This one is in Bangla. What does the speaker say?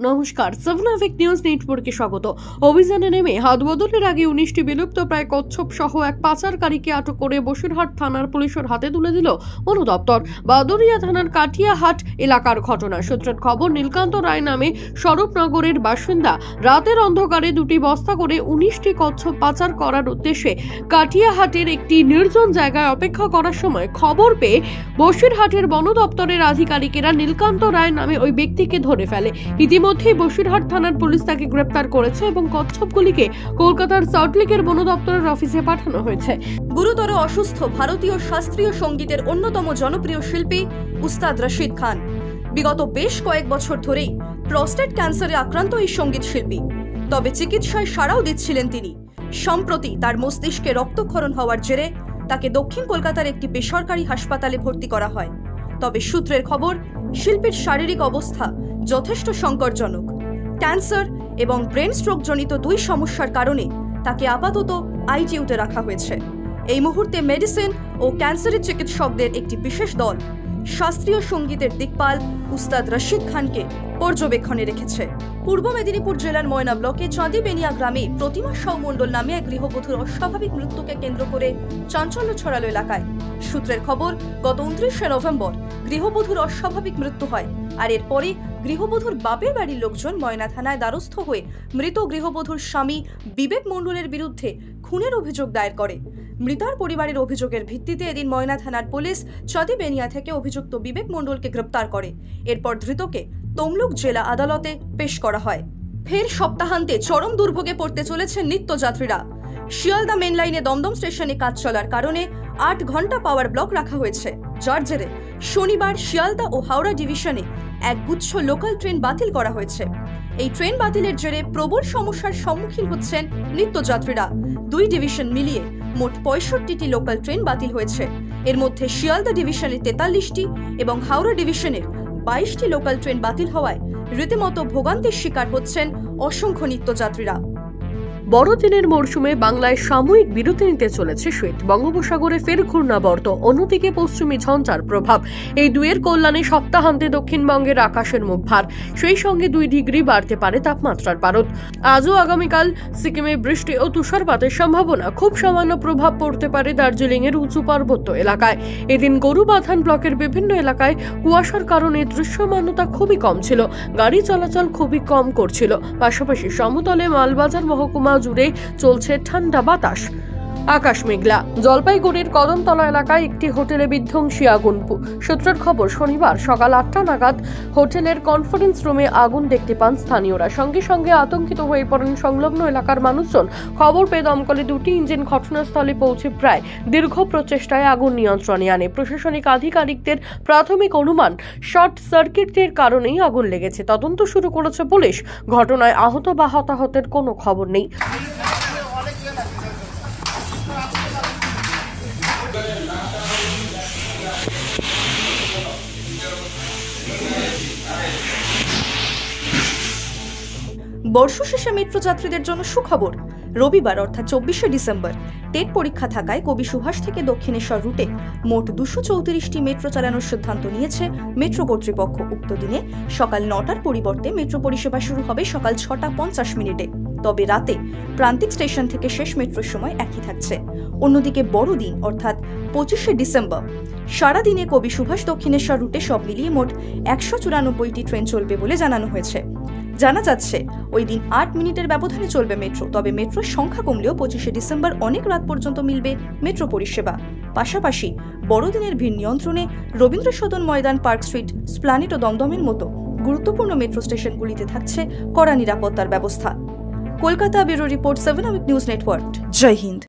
নমস্কার, 7 আভিক নিউজ নেটওয়ার্কে স্বাগত। অভিযানে নেমে হাত বদলের আগে 19টি বিলুপ্ত প্রায় কচ্ছপ সহ এক পাচারকারীকে আটক করে বসিরহাট থানার পুলিশের হাতে তুলে দিল বন দপ্তর। বাদুরিয়া থানার কাঠিয়াহাট এলাকার ঘটনা। সূত্রের খবর, নীলকান্ত রায় নামে স্বরূপনগরের বাসিন্দা রাতের অন্ধকারে দুটি বস্তা করে 19টি কচ্ছপ পাচার করার উদ্দেশ্যে কাঠিয়াহাটের একটি নির্জন জায়গায় অপেক্ষা করার সময় খবর পেয়ে বসিরহাটের বন দপ্তরের আধিকারিকেরা নীলকান্ত রায় নামে ওই ব্যক্তিকে ধরে ফেলে। ইতিমধ্যেই বসিরহাট থানার পুলিশ তাকে গ্রেপ্তার করেছে এবং কচ্ছপগুলিকে কলকাতার সল্টলেকের বন দপ্তরের অফিসে পাঠানো হয়েছে। গুরুতর অসুস্থ ভারতীয় শাস্ত্রীয় সঙ্গীতের অন্যতম জনপ্রিয় শিল্পী উস্তাদ রশিদ খান। বিগত বেশ কয়েক বছর ধরেই প্রস্টেট ক্যান্সারে আক্রান্ত এই সঙ্গীত শিল্পী, তবে চিকিৎসায় সাড়াও দিচ্ছিলেন তিনি। সম্প্রতি তার মস্তিষ্কে রক্তক্ষরণ হওয়ার জেরে তাকে দক্ষিণ কলকাতার একটি বেসরকারি হাসপাতালে ভর্তি করা হয়। তবে সূত্রের খবর, শিল্পীর শারীরিক অবস্থা যথেষ্ট সংকটজনক। ক্যান্সার এবং ব্রেন স্ট্রোক জনিত দুই সমস্যার কারণে তাকে আপাতত আইটিইউতে রাখা হয়েছে। এই মুহূর্তে মেডিসিন ও ক্যান্সারের চিকিৎসকদের একটি বিশেষ দল শাস্ত্রীয় সঙ্গীতের দিকপাল উস্তাদ রশিদ খানকে পর্যবেক্ষণে রেখেছে। পূর্ব মেদিনীপুর জেলার ময়না ব্লকে চাঁদিবেনিয়া গ্রামে প্রতিমা সাউ মণ্ডল নামে এক গৃহবধূর অস্বাভাবিক মৃত্যুকে কেন্দ্র করে চাঞ্চল্য ছড়ালো এলাকায়। সূত্রের খবর, গত 29শে নভেম্বর গৃহবধূর অস্বাভাবিক মৃত্যু হয়, আর এরপরে গৃহবধূর বাপের বাড়ির লোকজন ময়না থানায় দ্বারস্থ হয়ে মৃত গৃহবধূর স্বামী বিবেক মণ্ডলের বিরুদ্ধে খুনের অভিযোগ দায়ের করে। মৃতার পরিবারের অভিযোগের ভিত্তিতে এদিন ময়না থানার পুলিশ চাঁদিবেনিয়া থেকে অভিযুক্ত বিবেক মণ্ডলকে গ্রেপ্তার করে। এরপর ধৃতকে তমলুক জেলা আদালতে পেশ করা হয়। ফের সপ্তাহান্তে চরম দুর্ভোগে পড়তে চলেছেন নিত্যযাত্রীরা। শিয়ালদা মেন লাইনে দমদম স্টেশনে কাজ চলার কারণে 8 ঘন্টা পাওয়ার ব্লক রাখা হয়েছে, যার জেরে শনিবার শিয়ালদা ও হাওড়া ডিভিশনে এক গুচ্ছ লোকাল ট্রেন বাতিল করা হয়েছে। এই ট্রেন বাতিলের জেরে প্রবল সমস্যার সম্মুখীন হচ্ছেন নিত্যযাত্রীরা। দুই ডিভিশন মিলিয়ে মোট 65টি লোকাল ট্রেন বাতিল হয়েছে। এর মধ্যে শিয়ালদা ডিভিশনের 43টি এবং হাওড়া ডিভিশনের 22টি লোকাল ট্রেন বাতিল হওয়ায় রীতিমতো ভোগান্তির শিকার হচ্ছেন অসংখ্য নিত্যযাত্রীরা। বড়দিনের মরশুমে বাংলায় সাময়িক বিরতি নিতে চলেছে শীত। বঙ্গোপসাগরে ফের ঘূর্ণাবর্ত, অন্যদিকে পশ্চিমী ঝঞ্ঝার প্রভাব। এই দুয়ের কল্যাণে সপ্তাহান্তে দক্ষিণবঙ্গের আকাশের মুখ ভার, সেই সঙ্গে 2 ডিগ্রি বাড়তে পারে তাপমাত্রার পারদ। আজও আগামীকাল সিকিমে বৃষ্টি ও তুষারপাতের সম্ভাবনা। খুব সামান্য প্রভাব পড়তে পারে দার্জিলিং এর উঁচু পার্বত্য এলাকায়। এদিন গরুবাথান ব্লকের বিভিন্ন এলাকায় কুয়াশার কারণে দৃশ্যমানতা খুবই কম ছিল, গাড়ি চলাচল খুবই কম করছিল। পাশাপাশি সমতলে মালবাজার মহকুমা জুড়ে চলছে ঠান্ডা বাতাস। আকাশ মেঘলা। জলপাইগুড়ির কদমতলা এলাকায় একটি হোটেলে বিধ্বংসী আগুন। সূত্রের খবর, শনিবার সকাল 8টা নাগাদ হোটেলের কনফারেন্স রুমে আগুন দেখতে পান স্থানীয়রা। সঙ্গে সঙ্গে আতঙ্কিত হয়ে পড়েন সংলগ্ন এলাকার মানুষজন। খবর পেয়ে দমকলে 2টি ইঞ্জিন ঘটনাস্থলে পৌঁছে প্রায় দীর্ঘ প্রচেষ্টায় আগুন নিয়ন্ত্রণে আনে। প্রশাসনিক আধিকারিকদের প্রাথমিক অনুমান, শর্ট সার্কিটের কারণেই আগুন লেগেছে। তদন্ত শুরু করেছে পুলিশ। ঘটনায় আহত বা হতাহতের কোনো খবর নেই। বর্ষ শেষে মেট্রো যাত্রীদের জন্য সুখবর। রবিবার অর্থাৎ 24শে ডিসেম্বর টেট পরীক্ষা থাকায় কবি সুভাষ থেকে দক্ষিণেশ্বর রুটে মোট 234টি মেট্রো চালানোর সিদ্ধান্ত নিয়েছে মেট্রো কর্তৃপক্ষ। উক্ত দিনে সকাল 9টার পরিবর্তে মেট্রো পরিষেবা শুরু হবে সকাল 6টা 50 মিনিটে। তবে রাতে প্রান্তিক স্টেশন থেকে শেষ মেট্রোর সময় একই থাকছে। অন্যদিকে বড়দিন অর্থাৎ 25শে ডিসেম্বর সারাদিনে কবি সুভাষ দক্ষিণেশ্বর রুটে সব মিলিয়ে মোট 194টি ট্রেন চলবে বলে জানানো হয়েছে। জানা যাচ্ছে ওই দিন 8 মিনিটের ব্যবধানে চলবে মেট্রো। তবে মেট্রোর সংখ্যা কমলেও 25শে ডিসেম্বর অনেক রাত পর্যন্ত মিলবে মেট্রো পরিষেবা। পাশাপাশি বড়দিনের ভিড় নিয়ন্ত্রণে রবীন্দ্র সদন, ময়দান, পার্ক স্ট্রিট, স্প্লানেট ও দমদমের মতো গুরুত্বপূর্ণ মেট্রো স্টেশনগুলিতে থাকছে কড়া নিরাপত্তার ব্যবস্থা। Kolkata bureau report, 7 Avik news network. জয় হিন্দ।